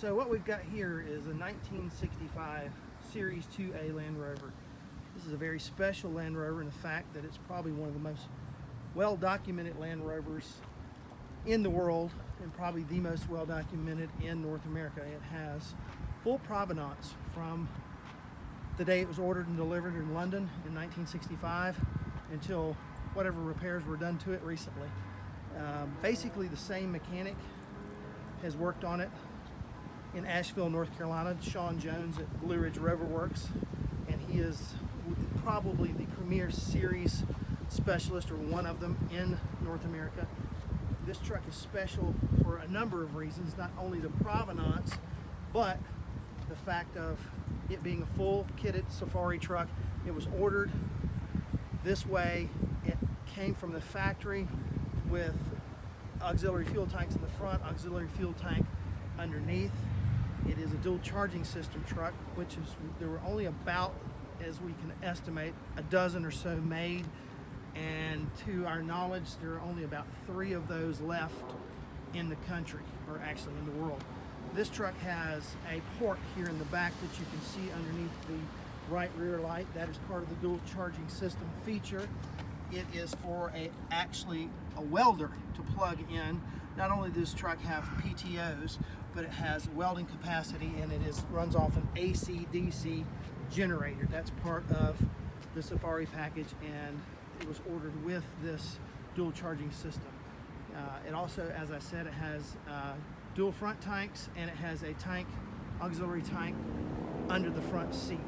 So what we've got here is a 1965 Series 2A Land Rover. This is a very special Land Rover in the fact that it's probably one of the most well-documented Land Rovers in the world, and probably the most well-documented in North America. It has full provenance from the day it was ordered and delivered in London in 1965 until whatever repairs were done to it recently. Basically the same mechanic has worked on it in Asheville, North Carolina, Sean Jones at Blue Ridge Rover Works, and he is probably the premier series specialist, or one of them, in North America. This truck is special for a number of reasons, not only the provenance, but the fact of it being a full kitted safari truck. It was ordered this way. It came from the factory with auxiliary fuel tanks in the front, auxiliary fuel tank underneath. It is a dual charging system truck, which is, there were only about, as we can estimate, a dozen or so made, and to our knowledge there are only about 3 of those left in the country, or actually in the world. This truck has a port here in the back that you can see underneath the right rear light. That is part of the dual charging system feature. It is for actually a welder to plug in. Not only does this truck have PTOs, but it has welding capacity, and it runs off an AC/DC generator. That's part of the Safari package, and it was ordered with this dual charging system. It also, as I said, it has dual front tanks, and it has a auxiliary tank under the front seat.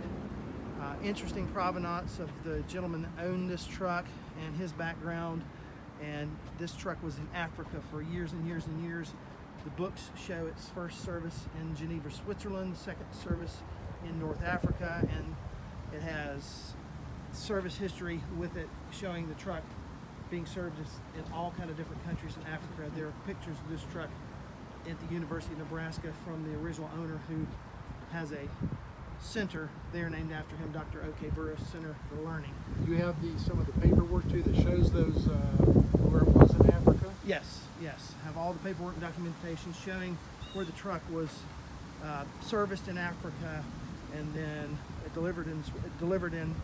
Interesting provenance of the gentleman that owned this truck and his background, and this truck was in Africa for years and years and years. The books show its first service in Geneva, Switzerland, second service in North Africa, and it has service history with it showing the truck being serviced in all kind of different countries in Africa. There are pictures of this truck at the University of Nebraska from the original owner, who has a center there named after him, Dr. O.K. Burris Center for Learning. You have some of the paperwork too that shows those where it was in Africa? Yes. Have all the paperwork and documentation showing where the truck was serviced in Africa, and then delivered in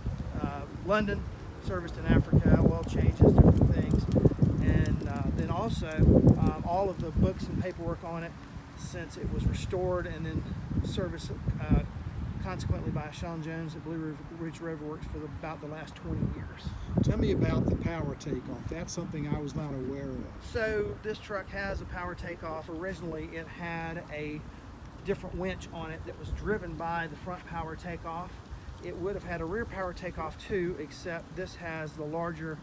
London, serviced in Africa, oil changes, different things, and then also all of the books and paperwork on it since it was restored and then serviced consequently by Sean Jones at Blue Ridge Rover Works for about the last 20 years. Tell me about the power takeoff. That's something I was not aware of. So this truck has a power takeoff. Originally it had a different winch on it that was driven by the front power takeoff. It would have had a rear power takeoff too, except this has the larger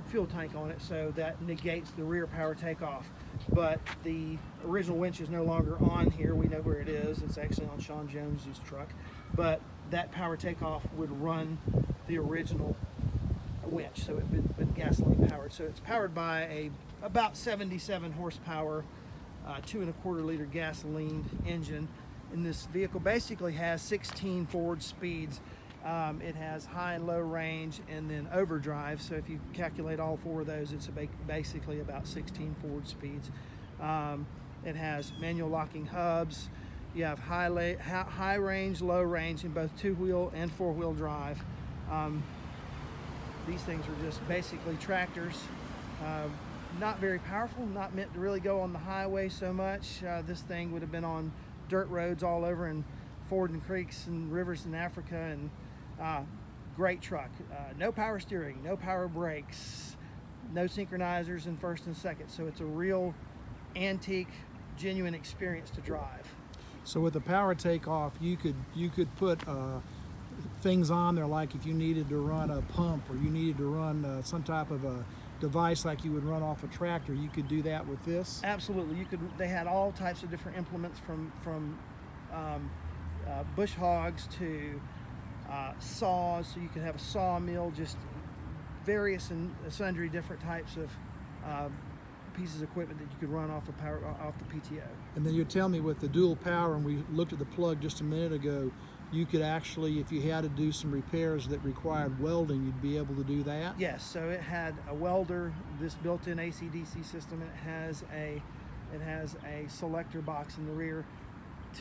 fuel tank on it, so that negates the rear power takeoff. But the original winch is no longer on here. We know where it is. It's actually on Sean Jones's truck. But that power takeoff would run the original winch, so it's been gasoline powered. So it's powered by about 77 horsepower, 2.25 liter gasoline engine. And this vehicle basically has 16 forward speeds. It has high and low range and then overdrive. So if you calculate all 4 of those, it's basically about 16 forward speeds. It has manual locking hubs. You have high range, low range in both 2-wheel and 4-wheel drive. These things are just basically tractors. Not very powerful, not meant to really go on the highway so much. This thing would have been on dirt roads all over and fording creeks and rivers in Africa, and great truck. No power steering, no power brakes, no synchronizers in first and second, so it's a real antique, genuine experience to drive. So with the power takeoff, you could put things on there, like if you needed to run a pump, or you needed to run some type of a device like you would run off a tractor, you could do that with this? Absolutely. You could. They had all types of different implements, from bush hogs to saws, so you could have a sawmill, just various and sundry different types of pieces of equipment that you could run off the PTO. And then you tell me with the dual power, and we looked at the plug just a minute ago, you could actually, if you had to do some repairs that required welding, you'd be able to do that? Yes, so it had a welder, this built-in AC/DC system. It has a It has a selector box in the rear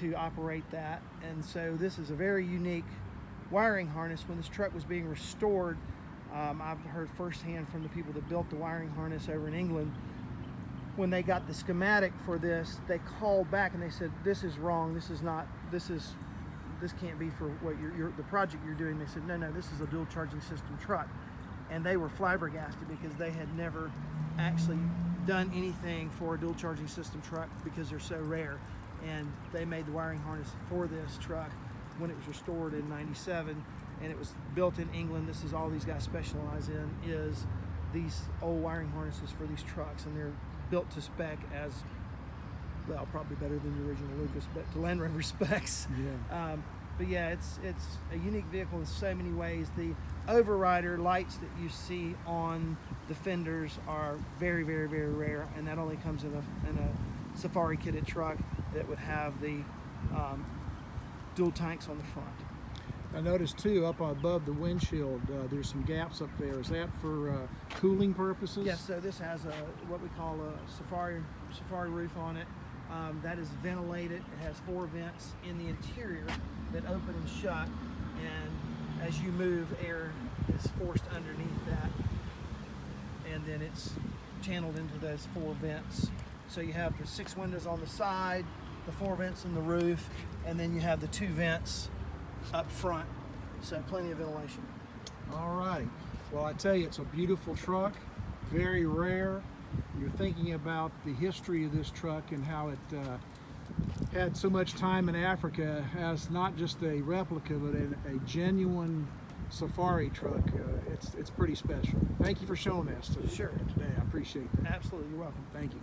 to operate that. And so this is a very unique wiring harness. When this truck was being restored, I've heard firsthand from the people that built the wiring harness over in England, when they got the schematic for this, they called back and they said, this is wrong, this can't be for what the project you're doing. They said, no, this is a dual charging system truck. And they were flabbergasted because they had never actually done anything for a dual charging system truck because they're so rare. And they made the wiring harness for this truck when it was restored in '97, and it was built in England. This is all these guys specialize in, is these old wiring harnesses for these trucks, and they're built to spec as well, probably better than the original Lucas, but to Land Rover specs. Yeah. But yeah, it's a unique vehicle in so many ways. The overrider lights that you see on the fenders are very, very, very rare, and that only comes in a safari kitted truck that would have the dual tanks on the front. I noticed too, up above the windshield, there's some gaps up there. Is that for cooling purposes? Yes, so this has what we call a safari roof on it. That is ventilated. It has 4 vents in the interior that open and shut, and as you move, air is forced underneath that, and then it's channeled into those 4 vents. So you have the 6 windows on the side, the 4 vents in the roof, and then you have the 2 vents up front, so plenty of ventilation. All right. Well, I tell you, it's a beautiful truck, very rare. You're thinking about the history of this truck and how it had so much time in Africa as not just a replica, but a genuine safari truck. It's pretty special. Thank you for showing us today. Sure. I appreciate that. Absolutely, you're welcome. Thank you.